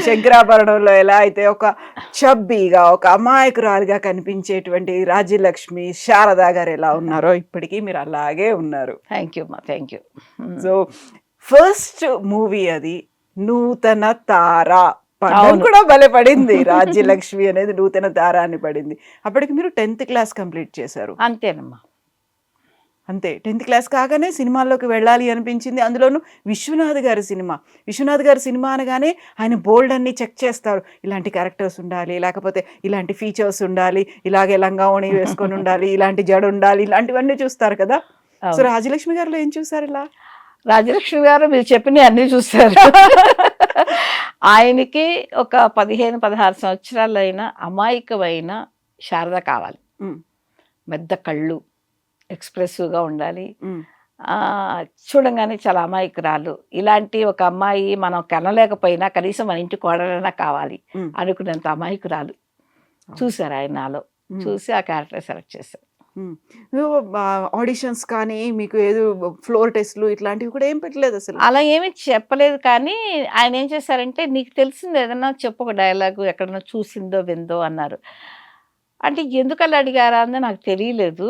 శంకరాభరణంలో ఎలా అయితే ఒక చబ్బీగా, ఒక అమాయకురాలిగా కనిపించేటువంటి రాజ్యలక్ష్మి, శారద గారు ఎలా ఉన్నారో ఇప్పటికీ మీరు అలాగే ఉన్నారు. థ్యాంక్ యూ అమ్మా, thank you. So first movie అది 'నూతన తార' పడడం అవును. కూడా భలే పడింది. రాజ్యలక్ష్మి అనేది 'నూతన తార' అని పడింది. అప్పటికి మీరు 10th క్లాస్ కంప్లీట్ చేశారు. అంతేనమ్మా. అంతే 10th క్లాస్ కాగానే సినిమాల్లోకి వెళ్ళాలి అనిపించింది. అందులోనూ విశ్వనాథ్ గారి సినిమా. విశ్వనాథ్ గారి సినిమా అనగానే ఆయన బోల్డ్ అన్ని చెక్ చేస్తారు. ఇలాంటి క్యారెక్టర్స్ ఉండాలి, లేకపోతే ఇలాంటి ఫీచర్స్ ఉండాలి, ఇలాగే లంగావోణి వేసుకొని ఉండాలి, ఇలాంటి జడ ఉండాలి, ఇలాంటివన్నీ చూస్తారు కదా. సో అవును. రాజలక్ష్మి గారిలో ఏం చూసారు ఇలా? రాజలక్ష్మి గారు మీరు చెప్పినవి అన్నీ చూస్తారు. ఆయనకి ఒక 15-16 సంవత్సరాలైన అమాయకమైన శారద కావాలి. ఉమ్, పెద్ద కళ్ళు, ఎక్స్ప్రెసివ్గా ఉండాలి, ఉమ్, చూడంగానే చాలా అమాయకురాలు. ఇలాంటి ఒక అమ్మాయి మనం కనలేకపోయినా కనీసం మన ఇంటి కోడలైనా కావాలి ఉమ్, అనుకునేంత అమాయకురాలు చూశారు ఆయన నాలో. చూసి ఆ క్యారెక్టర్ సెలెక్ట్ చేశారు. ఉమ్. ఆడిషన్స్ కానీ మీకు ఏదో ఫ్లోర్ టెస్ట్లు ఇట్లాంటివి కూడా ఏం పెట్టలేదు అసలు? అలా ఏమీ చెప్పలేదు, కానీ ఆయన ఏం చేశారంటే నీకు తెలిసింది ఏదన్నా చెప్పు ఒక డైలాగు ఎక్కడన్నా చూసిందో విందో అన్నారు. అంటే ఎందుకు అలా అడిగారా అని నాకు తెలియలేదు.